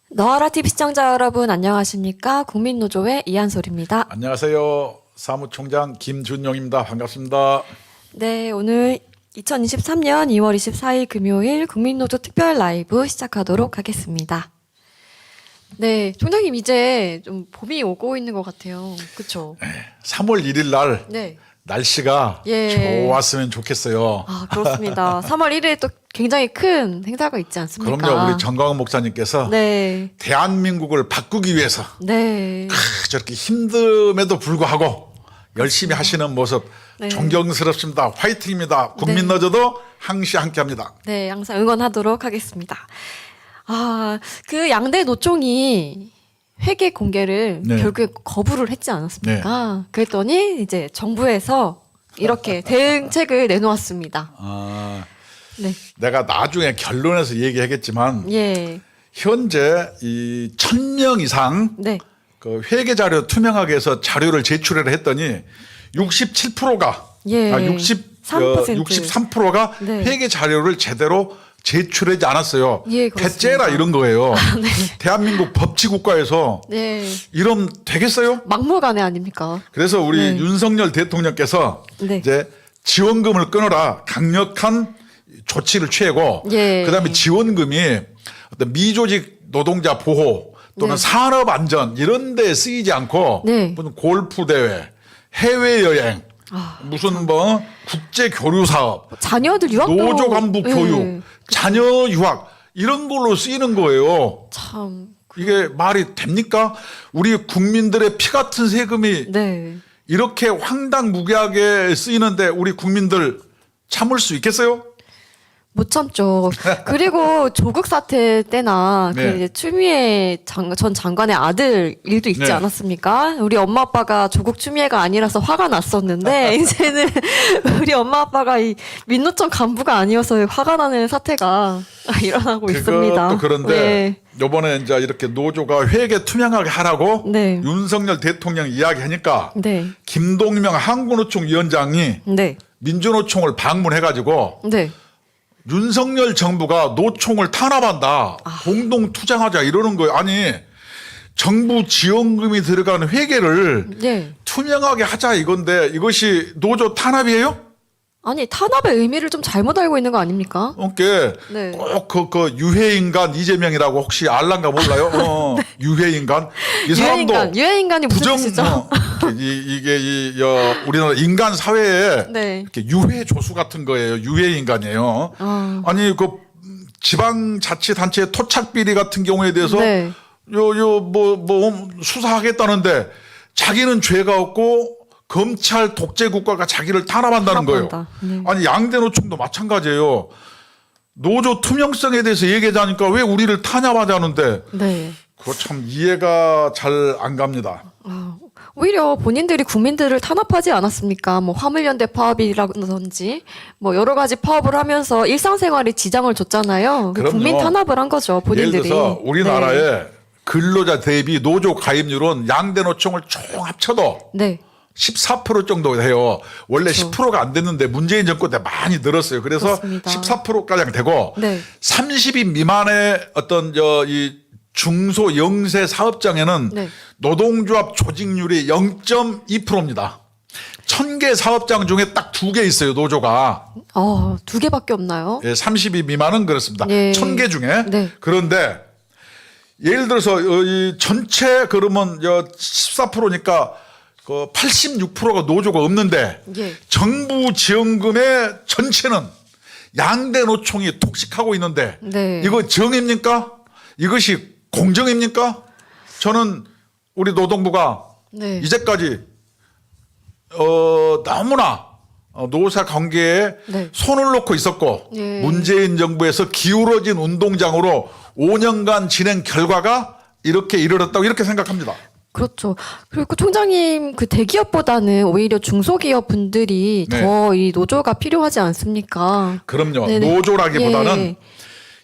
너하라 TV 시청자 여러분 안녕하십니까? 국민노조의 이한솔입니다. 안녕하세요. 사무총장 김준용입니다. 반갑습니다. 네, 오늘 2023년 2월 24일 금요일 국민노조 특별 라이브 시작하도록 하겠습니다. 네, 총장님 이제 좀 봄이 오고 있는 것 같아요. 그렇죠? 3월 1일 날 네. 날씨가 좋았으면 좋겠어요. 아, 그렇습니다. 3월 1일에 또 굉장히 큰 행사가 있지 않습니까? 그럼요. 우리 정광훈 목사님께서 네. 대한민국을 바꾸기 위해서 네. 저렇게 힘듦에도 불구하고 열심히 하시는 모습 네. 존경스럽습니다. 화이팅입니다. 국민노조도 항시 함께합니다. 네, 항상 응원하도록 하겠습니다. 아, 그 양대 노총이 회계 공개를 네. 결국에 거부를 했지 않았습니까? 그랬더니 이제 정부에서 이렇게 대응책을 내놓았습니다. 네. 내가 나중에 결론에서 얘기하겠지만 예. 현재 이 1000명 이상 네. 그 회계 자료 투명하게 해서 자료를 제출을 했더니 67%가 예. 63%가 네. 회계 자료를 제대로 제출하지 않았어요. 예, 그렇습니다. 배째라 이런 거예요. 네. 대한민국 법치국가에서 네. 이러면 되겠어요? 막무가내 아닙니까? 그래서 우리 네. 윤석열 대통령께서 네. 이제 지원금을 끊어라 강력한 조치를 취하고 예. 그다음에 지원금이 어떤 미조직 노동자 보호 또는 네. 산업 안전 이런 데 쓰이지 않고 네. 무슨 골프 대회, 해외 여행, 무슨 뭐 국제 교류 사업, 자녀들 유학도 노조 간부 예. 교육, 자녀 유학 이런 걸로 쓰이는 거예요. 참. 이게 말이 됩니까? 우리 국민들의 피 같은 세금이 네. 이렇게 황당무계하게 쓰이는데 우리 국민들 참을 수 있겠어요? 못 참죠. 그리고 조국 사태 때나 네. 그 이제 추미애 전 장관의 아들 일도 있지 네. 않았습니까? 우리 엄마 아빠가 조국 추미애가 아니라서 화가 났었는데 이제는 우리 엄마 아빠가 이 민노총 간부가 아니어서 화가 나는 사태가 일어나고 있습니다. 그것도 그런데 네. 요번에 이제 이렇게 노조가 회계 투명하게 하라고 네. 윤석열 대통령 이야기하니까 네. 김동명 한국노총 위원장이 네. 민주노총을 방문해가지고 네. 윤석열 정부가 노총을 탄압한다. 공동 투쟁하자 이러는 거예요. 아니 정부 지원금이 들어가는 회계를 네. 투명하게 하자 이건데 이것이 노조 탄압이에요? 아니 탄압의 의미를 좀 잘못 알고 있는 거 아닙니까? 그러니까 네. 꼭그 유해인간 이재명이라고 혹시 알란가 몰라요? 유해인간 이 사람도 유해인간이 무슨 부정 뜻이죠? 이게 우리나라 인간 사회에 네. 이렇게 유해 조수 같은 거예요. 유해 인간이에요. 아니 그 지방자치단체 토착 비리 같은 경우에 대해서 네. 뭐 수사하겠다는데 자기는 죄가 없고 검찰 독재 국가가 자기를 탄압한다는 거예요. 네. 아니 양대 노총도 마찬가지예요. 노조 투명성에 대해서 얘기하자니까 왜 우리를 탄압하자는데 네. 그거 참 이해가 잘 안 갑니다. 오히려 본인들이 국민들을 탄압하지 않았습니까? 뭐 화물연대 파업이라든지 뭐 여러 가지 파업을 하면서 일상생활에 지장을 줬잖아요. 그럼요. 국민 탄압을 한 거죠, 본인들이. 예를 들어서 우리나라의 네. 근로자 대비 노조 가입률은 양대 노총을 총 합쳐도 네. 14% 정도 돼요. 원래 그렇죠. 10%가 안 됐는데 문재인 정권 때 많이 늘었어요. 그래서 그렇습니다. 14%가량 되고 네. 30인 미만의 어떤 이 중소 영세 사업장에는 네. 노동조합 조직률이 0.2%입니다. 1000개 사업장 중에 딱 2개 있어요, 노조가. 두 개밖에 없나요? 예, 30인 미만은 그렇습니다. 네. 1000개 중에. 네. 그런데 예를 들어서 이 전체 그러면 14%니까 그 86%가 노조가 없는데 예. 정부 지원금의 전체는 양대 노총이 독식하고 있는데 네. 이거 정입니까? 이것이 공정입니까? 저는 우리 노동부가 네. 이제까지 너무나 노사 관계에 네. 손을 놓고 있었고 예. 문재인 정부에서 기울어진 운동장으로 5년간 진행 결과가 이렇게 이르렀다고 이렇게 생각합니다. 그렇죠. 그리고 총장님 그 대기업보다는 오히려 중소기업 분들이 네. 더 이 노조가 필요하지 않습니까? 그럼요. 네네. 노조라기보다는 예.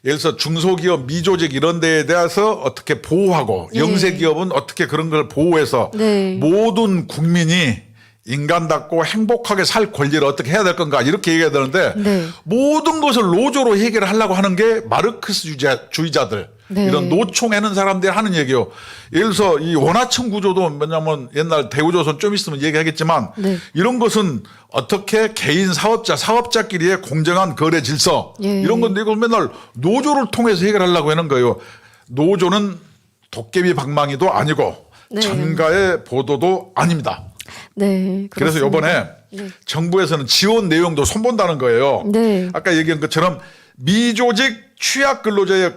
예를 들어서 중소기업, 미조직 이런 데에 대해서 어떻게 보호하고 예. 영세기업은 어떻게 그런 걸 보호해서 네. 모든 국민이 인간답고 행복하게 살 권리를 어떻게 해야 될 건가 이렇게 얘기해야 되는데 네. 모든 것을 노조로 해결하려고 하는 게 마르크스 주의자들 네. 이런 노총에는 사람들이 하는 얘기예요. 예를 들어서 이 원하청 구조도 뭐냐면 옛날 대우조선 좀 있으면 얘기하겠지만 네. 이런 것은 어떻게 개인 사업자끼리의 공정한 거래 질서 예. 이런 건데 이걸 맨날 노조를 통해서 해결하려고 하는 거예요. 노조는 도깨비 방망이도 아니고 네. 전가의 보도도 아닙니다. 네. 그래서 그렇습니다. 이번에 네. 정부에서는 지원 내용도 손본다는 거예요. 네. 아까 얘기한 것처럼 미조직 취약 근로자의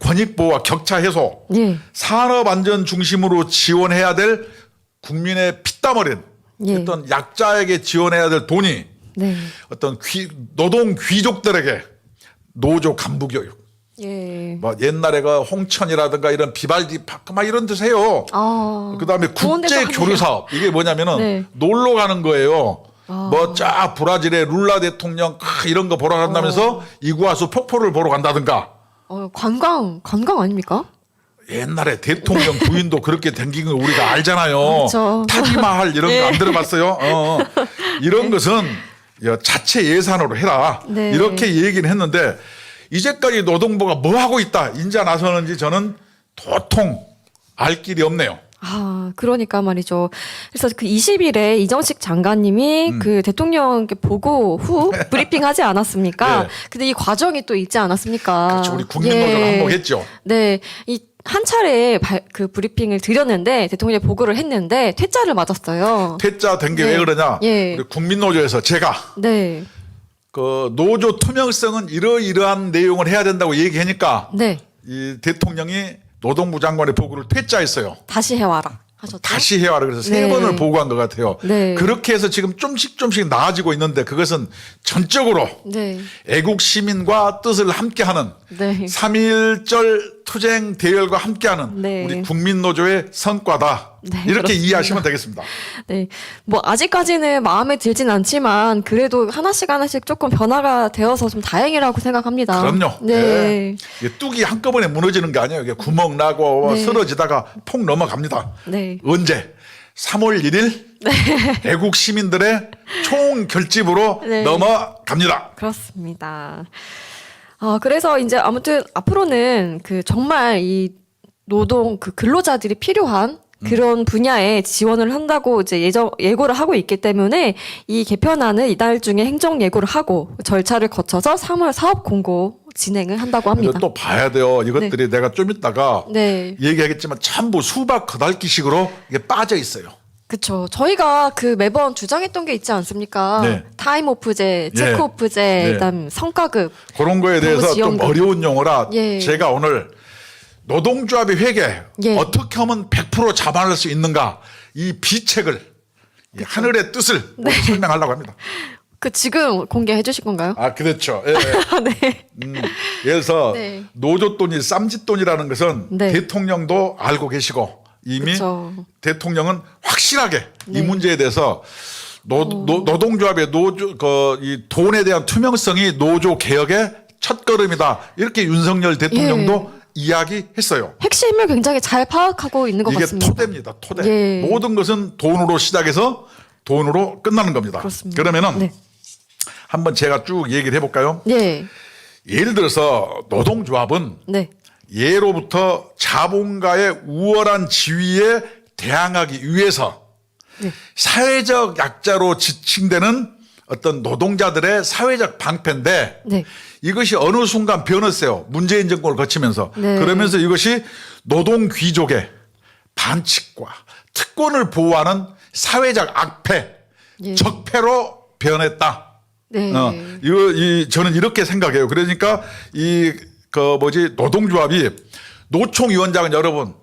권익보호와 격차 해소, 예. 산업안전 중심으로 지원해야 될 국민의 피땀 어린 예. 어떤 약자에게 지원해야 될 돈이 네. 어떤 노동 귀족들에게 노조 간부 교육, 예. 뭐 옛날에 그 홍천이라든가 이런 비발디 파크 막 이런 데서 해요. 아. 그다음에 좋은 데서 국제 교류 사업 이게 뭐냐면은 네. 놀러 가는 거예요. 아. 뭐 쫙 브라질의 룰라 대통령 이런 거 보러 간다면서 이구아수 폭포를 보러 간다든가. 관광 아닙니까? 옛날에 대통령 부인도 그렇게 댕긴 거 우리가 알잖아요. 그렇죠. 타지마할 이런 거 안 네. 들어봤어요? 이런 것은 자체 예산으로 해라. 네. 이렇게 얘기는 했는데 이제까지 노동부가 뭐 하고 있다. 인자 나서는지 저는 도통 알 길이 없네요. 아, 그러니까 말이죠. 그래서 그 20일에 이정식 장관님이 그 대통령 보고 후 브리핑 하지 않았습니까? 네. 근데 이 과정이 또 있지 않았습니까? 그렇죠. 우리 국민노조가 한몫했죠. 네. 이 한 차례 그 브리핑을 드렸는데 대통령이 보고를 했는데 퇴짜를 맞았어요. 퇴짜 된 게 왜 네. 그러냐? 예. 우리 국민노조에서 제가 네. 그 노조 투명성은 이러이러한 내용을 해야 된다고 얘기하니까 네. 이 대통령이 노동부 장관의 보고를 퇴짜했어요. 다시 해와라. 하셨죠? 다시 해와라 그래서 세 네. 번을 보고한 것 같아요. 네. 그렇게 해서 지금 좀씩 나아지고 있는데 그것은 전적으로 네. 애국 시민과 뜻을 함께하는 네. 3.1절 투쟁 대열과 함께하는 네. 우리 국민노조의 성과다. 네, 이렇게 그렇습니다. 이해하시면 되겠습니다. 네. 뭐, 아직까지는 마음에 들진 않지만, 그래도 하나씩 조금 변화가 되어서 좀 다행이라고 생각합니다. 그럼요. 네. 이게 뚝이 한꺼번에 무너지는 게 아니에요. 이게 구멍 나고 네. 쓰러지다가 폭 넘어갑니다. 네. 언제? 3월 1일 애국 시민들의 총 결집으로 네. 넘어갑니다. 그렇습니다. 그래서 이제 아무튼 앞으로는 그 정말 이 노동 그 근로자들이 필요한 그런 분야에 지원을 한다고 이제 예고를 하고 있기 때문에 이 개편안은 이달 중에 행정 예고를 하고 절차를 거쳐서 3월 사업 공고 진행을 한다고 합니다. 또 봐야 돼요. 이것들이 내가 좀 이따가 네. 얘기하겠지만 전부 수박 거달기식으로 이게 빠져 있어요. 그렇죠. 저희가 그 매번 주장했던 게 있지 않습니까? 네. 타임 오프제, 체크 오프제, 네. 그다음 성과급. 그런 거에 대해서 좀 지원금. 어려운 용어라 예. 제가 오늘 노동조합의 회계 예. 어떻게 하면 100% 잡아낼 수 있는가 이 비책을 이 하늘의 뜻을 네. 오늘 설명하려고 합니다. 그 지금 공개해 주실 건가요? 아 그렇죠. 예. 네. 예를 들어서 네. 노조돈이 쌈짓돈이라는 것은 네. 대통령도 알고 계시고 이미 그쵸. 대통령은 확실하게 네. 이 문제에 대해서 노동조합의 이 돈에 대한 투명성이 노조 개혁의 첫걸음이다. 이렇게 윤석열 대통령도 이야기했어요. 핵심을 굉장히 잘 파악하고 있는 것 이게 같습니다. 토대입니다. 토대. 예. 모든 것은 돈으로 시작해서 돈으로 끝나는 겁니다. 그렇습니다. 그러면은 네. 한번 제가 쭉 얘기를 해볼까요? 네. 예를 들어서 노동조합은 네. 예로부터 자본가의 우월한 지위에 대항하기 위해서 네. 사회적 약자로 지칭되는 어떤 노동자들의 사회적 방패인데 네. 이것이 어느 순간 변했어요. 문재인 정권을 거치면서. 네. 그러면서 이것이 노동 귀족의 반칙과 특권을 보호하는 사회적 악패, 예. 적폐로 변했다. 네. 저는 이렇게 생각해요. 그러니까 노동조합이 노총위원장은 여러분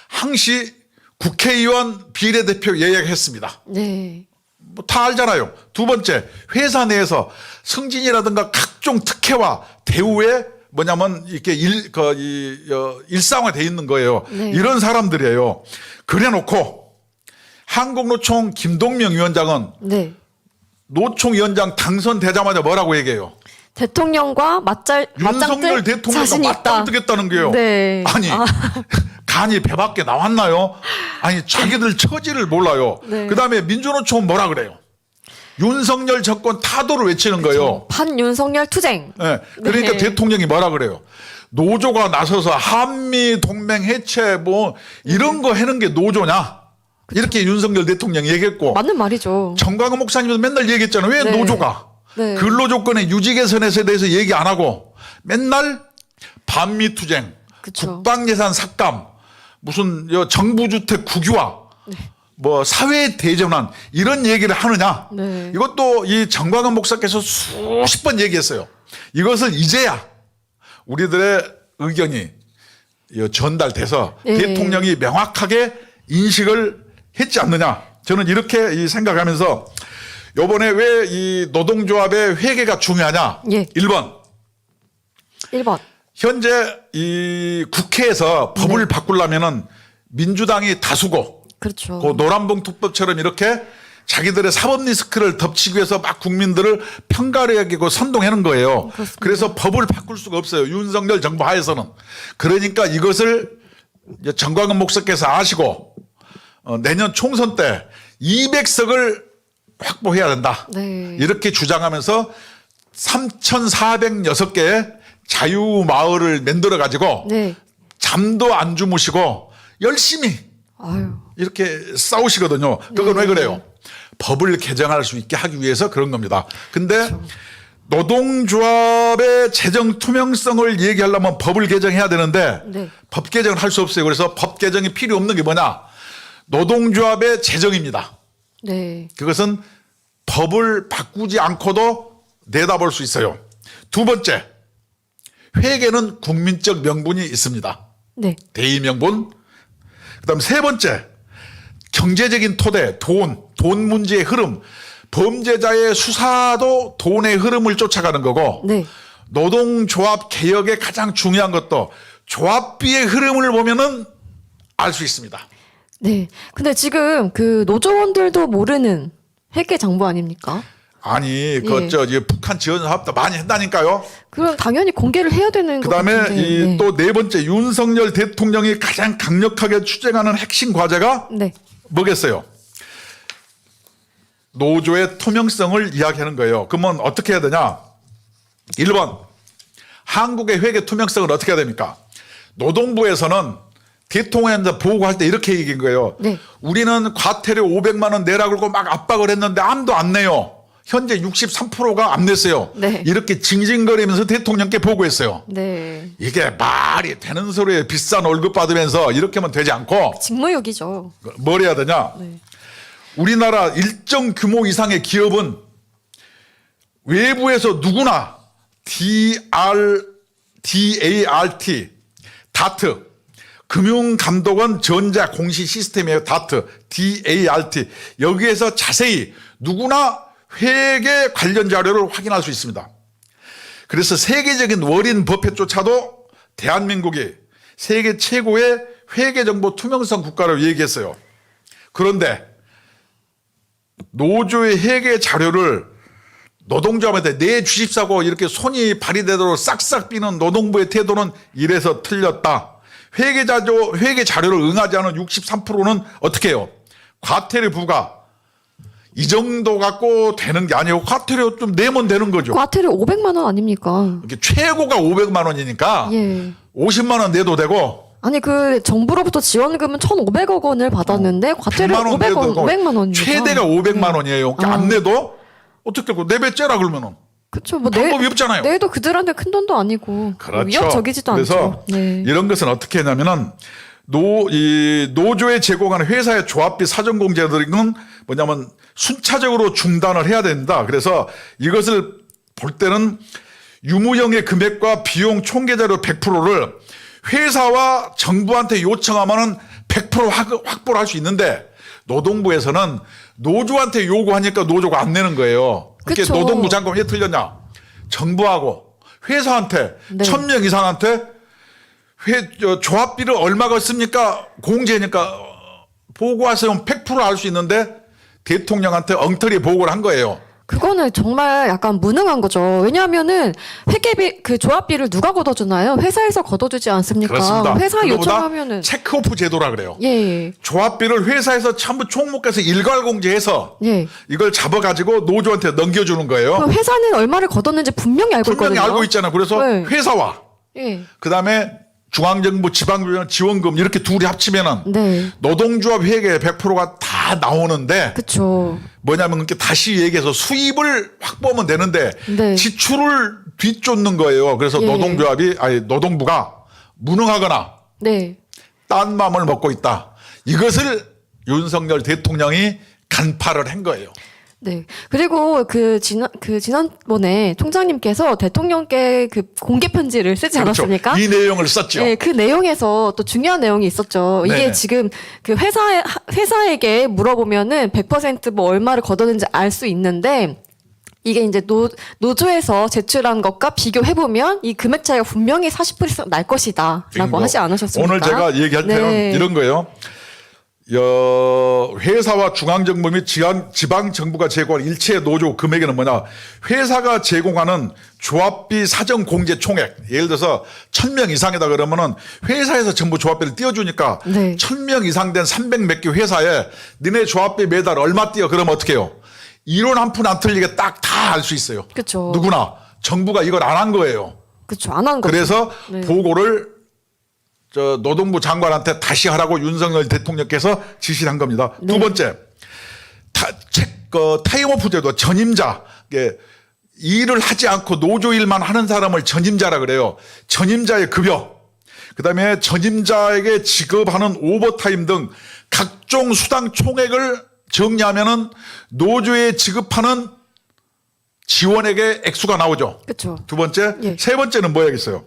항시 국회의원 비례대표 예약했습니다. 네. 뭐 다 알잖아요. 두 번째, 회사 내에서 승진이라든가 각종 특혜와 대우에 뭐냐면 이렇게 일상화돼 있는 거예요. 네. 이런 사람들이에요. 그래놓고 한국노총 김동명 위원장은 네. 노총위원장 당선되자마자 뭐라고 얘기해요? 대통령과 맞짱 윤석열 뜰 대통령과 자신이 있다. 맞짱 뜨겠다는 거예요. 네. 아니 간이 배밖에 나왔나요? 아니 자기들 처지를 몰라요. 네. 그다음에 민주노총은 뭐라 그래요? 윤석열 정권 타도를 외치는 거예요. 반윤석열 투쟁. 네. 그러니까 네. 대통령이 뭐라 그래요? 노조가 나서서 한미 동맹 해체 뭐 이런 거 하는 게 노조냐? 이렇게 윤석열 대통령이 얘기했고 맞는 말이죠. 정광훈 목사님도 맨날 얘기했잖아요. 왜 네. 노조가 네. 근로조건의 유지 개선에 대해서 얘기 안 하고 맨날 반미 투쟁, 그쵸. 국방예산 삭감, 무슨 정부주택 국유화, 뭐 사회 대전환 이런 얘기를 하느냐? 네. 이것도 이 정광훈 목사께서 수십 번 얘기했어요. 이것을 이제야 우리들의 의견이 전달돼서 네. 대통령이 명확하게 인식을 했지 않느냐. 저는 이렇게 생각하면서 요번에 왜 이 노동조합의 회계가 중요하냐. 예. 1번. 1번. 현재 이 국회에서 법을 바꾸려면은 민주당이 다수고 그렇죠. 그 노란봉투법처럼 이렇게 자기들의 사법 리스크를 덮치기 위해서 막 국민들을 편가르하고 선동하는 거예요. 그렇습니다. 그래서 법을 바꿀 수가 없어요. 윤석열 정부 하에서는. 그러니까 이것을 이제 정광훈 목사께서 아시고 내년 총선 때 200석을 확보해야 된다. 네. 이렇게 주장하면서 3,406개의 자유마을을 만들어 가지고 네. 잠도 안 주무시고 열심히 아유. 이렇게 싸우시거든요. 그건 네. 왜 그래요? 법을 개정할 수 있게 하기 위해서 그런 겁니다. 근데 노동조합의 재정 투명성을 얘기하려면 법을 개정해야 되는데 네. 법 개정을 할 수 없어요. 그래서 법 개정이 필요 없는 게 뭐냐? 노동조합의 재정입니다. 네. 그것은 법을 바꾸지 않고도 내다볼 수 있어요. 두 번째, 회계는 국민적 명분이 있습니다. 네. 대의 명분. 그다음 세 번째, 경제적인 토대, 돈 문제의 흐름. 범죄자의 수사도 돈의 흐름을 쫓아가는 거고 네. 노동조합 개혁의 가장 중요한 것도 조합비의 흐름을 보면은 알 수 있습니다. 네. 근데 지금 그 노조원들도 모르는 회계 정보 아닙니까? 아니, 예. 북한 지원 사업도 많이 했다니까요. 그럼 당연히 공개를 해야 되는 거 그다음에 같은데. 네. 또 네 번째, 윤석열 대통령이 가장 강력하게 추진하는 핵심 과제가 네. 뭐겠어요? 노조의 투명성을 이야기하는 거예요. 그러면 어떻게 해야 되냐? 1번, 한국의 회계 투명성은 어떻게 해야 됩니까? 노동부에서는 대통령한테 보고할 때 이렇게 얘기한 거예요. 네. 우리는 과태료 500만 원 내라 그러고 막 압박을 했는데 아무도 안 내요. 현재 63%가 안 냈어요. 네. 이렇게 징징거리면서 대통령께 보고했어요. 네. 이게 말이 되는 소리에 비싼 월급 받으면서 이렇게 하면 되지 않고 직무유기죠. 뭘 해야 되냐? 네. 우리나라 일정 규모 이상의 기업은 외부에서 누구나 DART, 금융감독원 전자공시 시스템이에요. DART. 여기에서 자세히 누구나 회계 관련 자료를 확인할 수 있습니다. 그래서 세계적인 월인 버핏조차도 대한민국이 세계 최고의 회계정보 투명성 국가로 얘기했어요. 그런데 노조의 회계 자료를 노동조합한테 내주십사고 이렇게 손이 발휘되도록 싹싹 비는 노동부의 태도는 이래서 틀렸다. 회계 자료를 응하지 않은 63%는 어떻게 해요? 과태료 부과. 이 정도 갖고 되는 게 아니고 과태료 좀 내면 되는 거죠. 과태료 500만 원 아닙니까? 이게 최고가 500만 원이니까 예. 50만 원 내도 되고 아니 그 정부로부터 지원금은 1,500억 원을 받았는데 과태료 100만 원 500원, 내도 되고 500만 원입니다. 최대가 500만 네. 원이에요. 그러니까 안 내도 어떻게 내 배 째라 그러면은 그렇죠. 뭐 방법이 없잖아요. 내도 그들한테 큰 돈도 아니고 뭐 그렇죠. 위협적이지도 그래서 않죠. 네. 이런 것은 어떻게 했냐면은 노조에 제공하는 회사의 조합비 사전 공제들은 뭐냐면 순차적으로 중단을 해야 된다. 그래서 이것을 볼 때는 유무형의 금액과 비용 총계자료 100%를 회사와 정부한테 요청하면은 100% 확보를 할 수 있는데 노동부에서는 노조한테 요구하니까 노조가 안 내는 거예요. 그게 그쵸. 노동부 장관 왜 틀렸냐? 정부하고 회사한테 네. 1,000명 이상한테 조합비를 얼마가 있습니까? 공제니까 보고하세요. 100% 알 수 있는데 대통령한테 엉터리 보고를 한 거예요. 그거는 정말 약간 무능한 거죠. 왜냐하면은 회계비 그 조합비를 누가 걷어주나요? 회사에서 걷어주지 않습니까? 그렇습니다. 회사에 그거보다 요청하면은 체크오프 제도라 그래요. 예, 조합비를 회사에서 전부 총무께서 일괄공제해서 예. 이걸 잡아가지고 노조한테 넘겨주는 거예요. 그럼 회사는 얼마를 걷었는지 분명히 알고 분명히 있거든요. 알고 있잖아요. 그래서 네. 회사와 예, 그다음에 중앙정부 지방정부 지원금 이렇게 둘이 합치면은 네, 노동조합 회계 100%가 다 나오는데 그렇죠. 뭐냐면 이렇게 다시 얘기해서 수입을 확보하면 되는데 네. 지출을 뒤쫓는 거예요. 그래서 예. 노동부가 무능하거나 네, 딴 맘을 먹고 있다. 이것을 윤석열 대통령이 간파를 한 거예요. 네. 그리고 지난번에 총장님께서 대통령께 그 공개 편지를 쓰지 않았습니까? 이 내용을 썼죠. 네, 그 내용에서 또 중요한 내용이 있었죠. 이게 네네. 지금 그 회사에게 물어보면은 100%뭐 얼마를 걷었는지 알 수 있는데 이게 이제 노조에서 제출한 것과 비교해보면 이 금액 차이가 분명히 40% 이상 날 것이다. 라고 하지 않으셨습니까? 오늘 제가 얘기할 때는 네. 이런 거예요. 회사와 중앙정부 및 지방정부가 제공한 일체 노조 금액에는 뭐냐. 회사가 제공하는 조합비 사정공제 총액. 예를 들어서 1000명 이상이다 그러면은 회사에서 전부 조합비를 띄워주니까 네. 1000명 이상 된 300 몇 개 회사에 니네 조합비 매달 얼마 띄워 그러면 어떻게 해요? 이론 한 푼 안 틀리게 딱 다 알 수 있어요. 그쵸. 누구나. 정부가 이걸 안 한 거예요. 그쵸. 안 한 거죠. 그래서 네. 보고를 노동부 장관한테 다시 하라고 윤석열 대통령께서 지시를 한 겁니다. 네. 두 번째, 타임오프 제도 전임자. 일을 하지 않고 노조 일만 하는 사람을 전임자라 그래요. 전임자의 급여. 그다음에 전임자에게 지급하는 오버타임 등 각종 수당 총액을 정리하면은 노조에 지급하는 지원액의 액수가 나오죠. 그쵸. 두 번째, 예. 세 번째는 뭐야겠어요?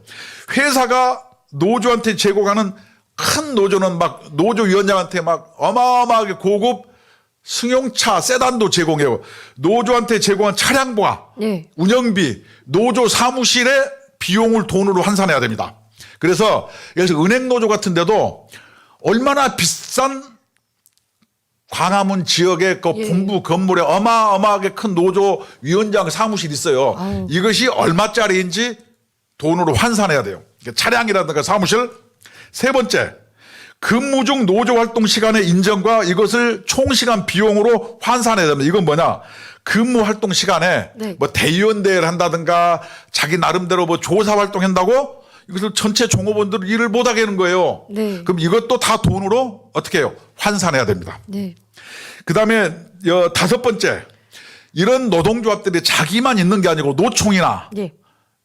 회사가 노조한테 제공하는 큰 노조는 막 노조위원장한테 막 어마어마하게 고급 승용차 세단도 제공해요. 노조한테 제공한 차량과 예. 운영비, 노조 사무실의 비용을 돈으로 환산해야 됩니다. 그래서 예를 들어 은행 노조 같은 데도 얼마나 비싼 광화문 지역의 그 예. 본부 건물에 어마어마하게 큰 노조 위원장 사무실이 있어요. 아우. 이것이 얼마짜리인지 돈으로 환산해야 돼요. 차량이라든가 사무실. 세 번째, 근무 중 노조 활동 시간의 인정과 이것을 총시간 비용으로 환산해야 됩니다. 이건 뭐냐? 근무 활동 시간에 네. 뭐 대의원대회를 한다든가 자기 나름대로 뭐 조사 활동한다고 이것을 전체 종업원들 일을 못하게 하는 거예요. 네. 그럼 이것도 다 돈으로 어떻게 해요? 환산해야 됩니다. 네. 그다음에 다섯 번째, 이런 노동조합들이 자기만 있는 게 아니고 노총이나 예.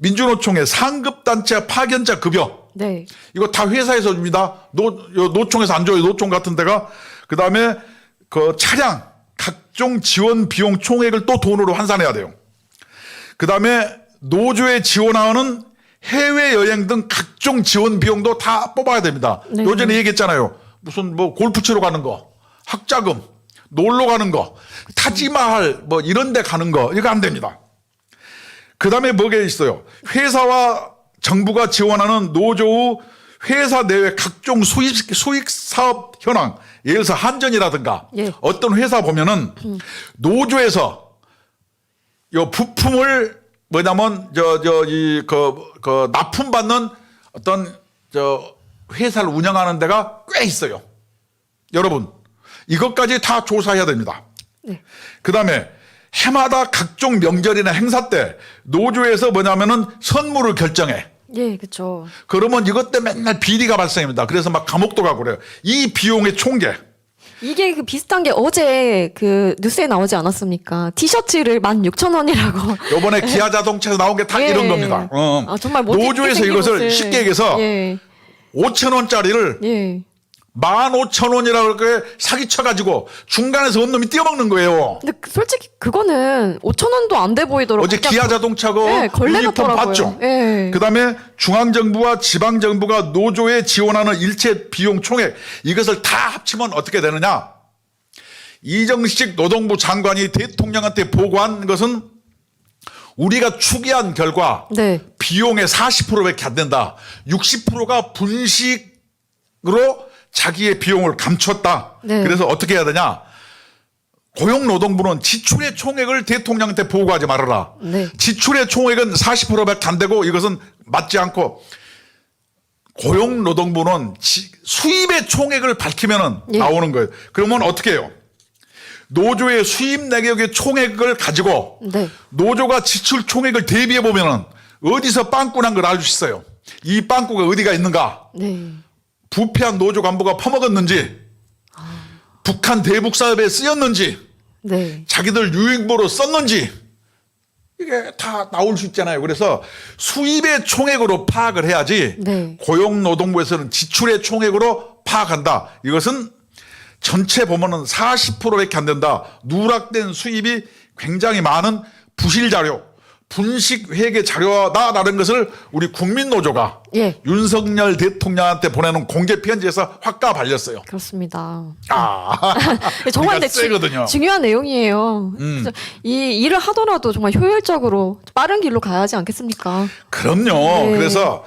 민주노총의 상급단체 파견자 급여 네. 이거 다 회사에서 줍니다. 노총에서 안 줘요. 노총 같은 데가. 그다음에 그 차량 각종 지원 비용 총액을 또 돈으로 환산해야 돼요. 그다음에 노조에 지원하는 해외여행 등 각종 지원 비용도 다 뽑아야 됩니다. 네. 요전에 얘기했잖아요. 무슨 뭐 골프 치러 가는 거, 학자금, 놀러 가는 거, 타지마할 뭐 이런 데 가는 거 이거 안 됩니다. 그다음에 뭐가 있어요? 회사와 정부가 지원하는 노조 후 회사 내외 각종 수익 사업 현황, 예를 들어서 한전이라든가 예. 어떤 회사 보면은 노조에서 요 부품을 뭐냐면 납품 받는 어떤 회사를 운영하는 데가 꽤 있어요. 여러분 이것까지 다 조사해야 됩니다. 네. 그다음에 해마다 각종 명절이나 행사 때 노조에서 뭐냐면은 선물을 결정해. 예, 그쵸. 그러면 이것 때문에 맨날 비리가 발생합니다. 그래서 막 감옥도 가고 그래요. 이 비용의 총계. 이게 그 비슷한 게 어제 그 뉴스에 나오지 않았습니까? 티셔츠를 16,000원이라고. 요번에 기아 자동차에서 나온 게 다 예. 이런 겁니다. 아, 정말 멋지게 노조에서 생긴 이것을 옷을. 쉽게 얘기해서 예. 5,000원짜리를 예. 15,000원이라고 그렇게 사기쳐가지고 중간에서 온 놈이 뛰어먹는 거예요. 근데 솔직히 그거는 5,000원도 안 돼 보이더라고요. 어제 기아 자동차가 예, 걸레 유니폼 같더라고요. 봤죠. 예. 그다음에 중앙정부와 지방정부가 노조에 지원하는 일체 비용 총액 이것을 다 합치면 어떻게 되느냐. 이정식 노동부 장관이 대통령한테 보고한 것은 우리가 추계한 결과 네. 비용의 40%밖에 안 된다. 60%가 분식으로 자기의 비용을 감췄다. 네. 그래서 어떻게 해야 되냐. 고용노동부는 지출의 총액을 대통령한테 보고하지 말아라. 네. 지출의 총액은 40%밖에 안 되고 이것은 맞지 않고 고용노동부는 수입의 총액을 밝히면 예. 나오는 거예요. 그러면 어떻게 해요? 노조의 수입 내역의 총액을 가지고 네. 노조가 지출 총액을 대비해 보면은 어디서 빵꾸난 걸 알 수 있어요. 이 빵꾸가 어디가 있는가? 네. 부패한 노조 간부가 퍼먹었는지, 북한 대북 사업에 쓰였는지, 네. 자기들 유행보로 썼는지 이게 다 나올 수 있잖아요. 그래서 수입의 총액으로 파악을 해야지 네. 고용노동부에서는 지출의 총액으로 파악한다. 이것은 전체 보면은 40%밖에 안 된다. 누락된 수입이 굉장히 많은 부실 자료, 분식 회계 자료다라는 것을 우리 국민노조가 예. 윤석열 대통령한테 보내는 공개 편지에서 확 발렸어요. 그렇습니다. 아, 정말 우리가 세거든요. 중요한 내용이에요. 그래서 이 일을 하더라도 정말 효율적으로 빠른 길로 가야 하지 않겠습니까? 그럼요. 네. 그래서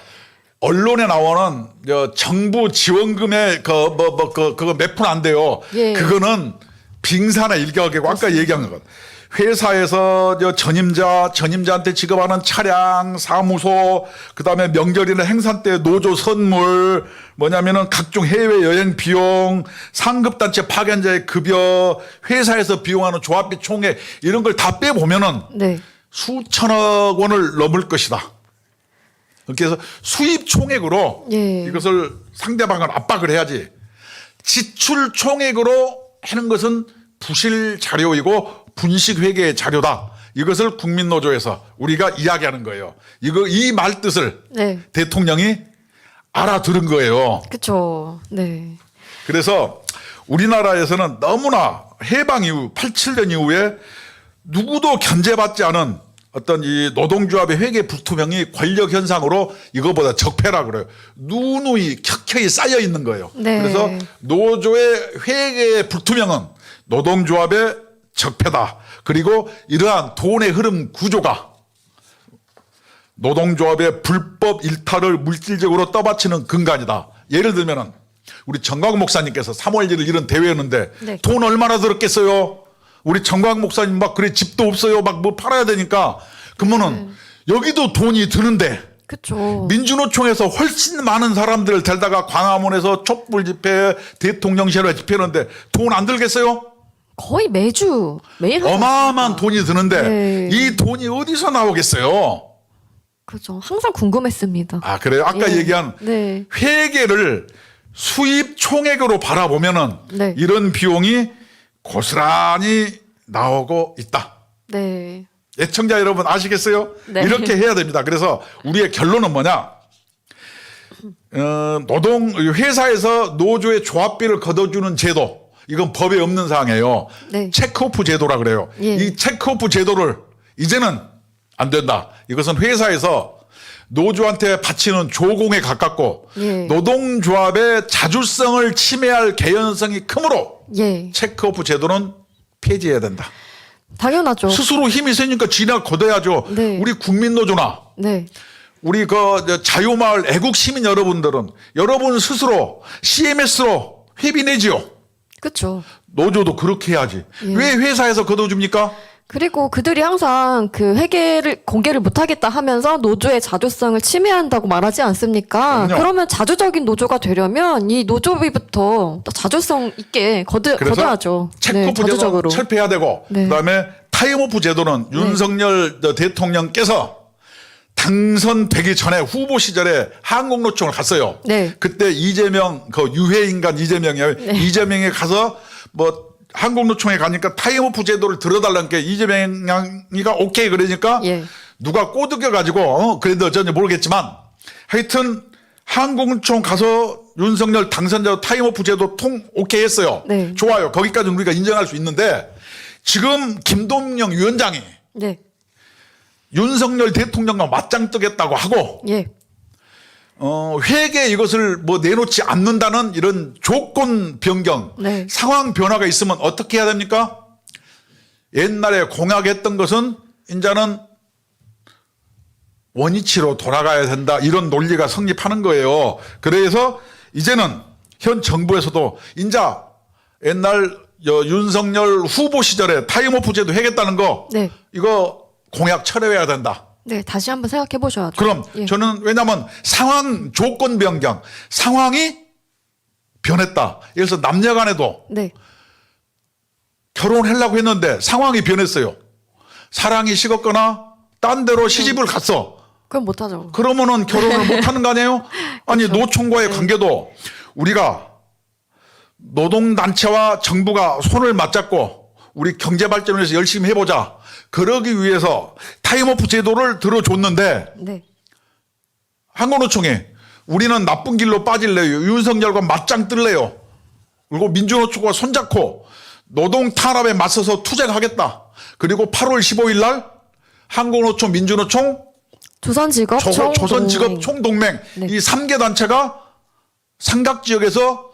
언론에 나오는 정부 지원금의 그거 몇 푼 안 돼요. 예. 그거는 빙산의 일격이고 아까 얘기한 것. 회사에서 전임자한테 지급하는 차량, 사무소, 그다음에 명절이나 행사 때 노조 선물, 뭐냐면은 각종 해외 여행 비용, 상급단체 파견자의 급여, 회사에서 비용하는 조합비 총액 이런 걸 다 빼보면은 네. 수천억 원을 넘을 것이다. 그래서 수입 총액으로 예. 이것을 상대방을 압박을 해야지. 지출 총액으로 하는 것은 부실 자료이고 분식 회계 자료다. 이것을 국민노조에서 우리가 이야기하는 거예요. 이 말 뜻을 네. 대통령이 알아들은 거예요. 그렇죠. 네. 그래서 우리나라에서는 너무나 해방 이후 87년 이후에 누구도 견제받지 않은 어떤 이 노동조합의 회계 불투명이 권력 현상으로 이거보다 적폐라 그래요. 누누이 켜켜이 쌓여 있는 거예요. 네. 그래서 노조의 회계 불투명은 노동조합의 적폐다. 그리고 이러한 돈의 흐름 구조가 노동조합의 불법 일탈을 물질적으로 떠받치는 근간이다. 예를 들면은 우리 정광 목사님께서 3월 1일 이런 대회였는데 네. 돈 얼마나 들었겠어요? 우리 정광 목사님 막 그래 집도 없어요. 막 뭐 팔아야 되니까 그러면은 여기도 돈이 드는데 그렇죠. 민주노총에서 훨씬 많은 사람들을 데려다가 광화문에서 촛불 집회, 대통령실에 집회하는데 돈 안 들겠어요? 거의 매일 어마어마한 돈이 드는데 네. 이 돈이 어디서 나오겠어요? 그렇죠. 항상 궁금했습니다. 아, 그래요? 아까 예. 얘기한 네. 회계를 수입 총액으로 바라보면은 네. 이런 비용이 고스란히 나오고 있다. 네. 애청자 여러분 아시겠어요? 네. 이렇게 해야 됩니다. 그래서 우리의 결론은 뭐냐? 회사에서 노조의 조합비를 걷어주는 제도. 이건 법에 없는 사항이에요. 네. 체크오프 제도라 그래요. 예. 이 체크오프 제도를 이제는 안 된다. 이것은 회사에서 노조한테 바치는 조공에 가깝고 예. 노동조합의 자주성을 침해할 개연성이 크므로 예. 체크오프 제도는 폐지해야 된다. 당연하죠. 스스로 힘이 세니까 지나 걷어야죠. 네. 우리 국민노조나 네. 우리 자유마을 애국 시민 여러분들은 여러분 스스로 CMS로 회비 내지요. 그렇죠. 노조도 그렇게 해야지. 예. 왜 회사에서 걷어줍니까? 그리고 그들이 항상 그 회계를 공개를 못하겠다 하면서 노조의 자주성을 침해한다고 말하지 않습니까? 그럼요. 그러면 자주적인 노조가 되려면 이 노조비부터 자주성 있게 걷어야죠. 체크오프 제도는 자주적으로. 철폐해야 되고 네. 그다음에 타임오프 제도는 윤석열 대통령께서 당선되기 전에 후보 시절에 한국노총을 갔어요. 네. 그때 이재명 유해 인간 이재명이에요. 네. 이재명이 가서 뭐 한국노총에 가니까 타임오프 제도를 들어달라는 게 이재명이가 오케이 그러니까 예. 누가 꼬드겨 가지고 그래도 어쩐지 모르겠지만 하여튼 한국노총 가서 윤석열 당선자 타임오프 제도 오케이 했어요. 네. 좋아요. 거기까지는 우리가 인정할 수 있는데 지금 김동영 위원장이 네. 윤석열 대통령과 맞짱 뜨겠다고 하고 예. 회계 이것을 뭐 내놓지 않는다는 이런 조건 변경, 네. 상황 변화가 있으면 어떻게 해야 됩니까? 옛날에 공약했던 것은 이제는 원위치로 돌아가야 된다. 이런 논리가 성립하는 거예요. 그래서 이제는 현 정부에서도 이제 옛날 윤석열 후보 시절에 타임오프 제도 하겠다는 거 네. 이거 공약 철회해야 된다. 네, 다시 한번 생각해 보셔야죠. 그럼 예. 저는 왜냐하면 상황 조건 변경 상황이 변했다. 그래서 남녀 간에도 네. 결혼하려고 했는데 상황이 변했어요. 사랑이 식었거나 딴 데로 시집을 갔어. 그럼 못 하죠. 그러면은 결혼을 못 하는 거 아니에요? 아니 그렇죠. 노총과의 관계도 우리가 노동단체와 정부가 손을 맞잡고 우리 경제 발전을 위해서 열심히 해보자. 그러기 위해서 타임오프 제도를 들어줬는데 네. 한국노총이 우리는 나쁜 길로 빠질래요. 윤석열과 맞짱 뜰래요. 그리고 민주노총과 손잡고 노동 탄압에 맞서서 투쟁하겠다. 그리고 8월 15일 날 한국노총, 민주노총, 조선직업 조선직업 총동맹 네. 이 3개 단체가 삼각지역에서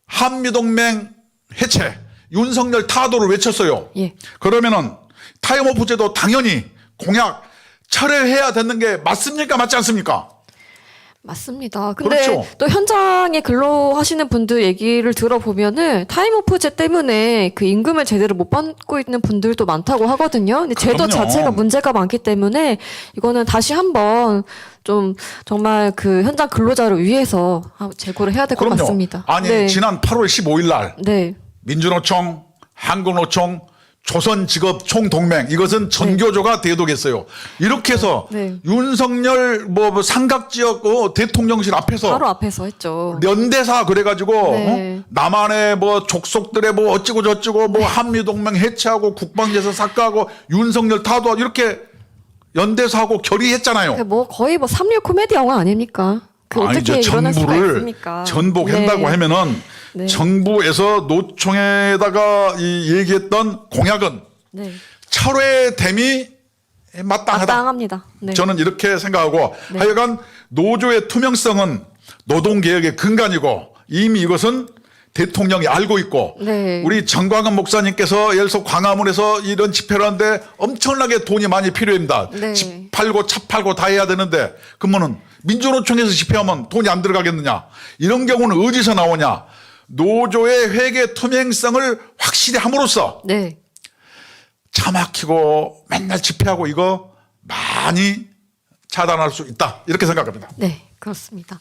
한미동맹 해체, 윤석열 타도를 외쳤어요. 예. 그러면은 타임오프 제도 당연히 공약 철회해야 되는 게 맞습니까? 맞지 않습니까? 맞습니다. 근데 그렇죠. 또 현장에 근로하시는 분들 얘기를 들어보면은 타임오프제 때문에 그 임금을 제대로 못 받고 있는 분들도 많다고 하거든요. 근데 제도 그럼요. 자체가 문제가 많기 때문에 이거는 다시 한번 좀 정말 그 현장 근로자를 위해서 재고를 해야 될 것 그럼요. 같습니다. 아니 네. 지난 8월 15일 날 네. 민주노총, 한국노총, 조선직업 총동맹 이것은 전교조가 대독했어요. 이렇게 해서 네. 윤석열 뭐 삼각지역 대통령실 앞에서 바로 앞에서 했죠. 연대사 그래가지고 네. 남한의 뭐 족속들의 뭐 어찌고 저찌고 뭐 한미동맹 해체하고 국방제서 삭감하고 윤석열 타도하고 이렇게 연대사하고 결의했잖아요. 뭐 거의 뭐 삼류 코미디 영화 아닙니까? 그 어떻게 아니죠. 이러는 수가 정부를 있습니까? 전복한다고 네. 하면은 네. 정부에서 노총에다가 이 얘기했던 공약은 네. 철회됨이 마땅하다. 마땅합니다. 네. 저는 이렇게 생각하고 네. 하여간 노조의 투명성은 노동개혁의 근간이고 이미 이것은 대통령이 알고 있고 네. 우리 정광훈 목사님께서 예를 들어서 광화문에서 이런 집회를 하는데 엄청나게 돈이 많이 필요합니다. 네. 집 팔고 차 팔고 다 해야 되는데 그러면은 민주노총에서 집회하면 돈이 안 들어가겠느냐. 이런 경우는 어디서 나오냐. 노조의 회계 투명성을 확실히 함으로써 네. 차 막히고 맨날 집회하고 이거 많이 차단할 수 있다. 이렇게 생각합니다. 네, 그렇습니다.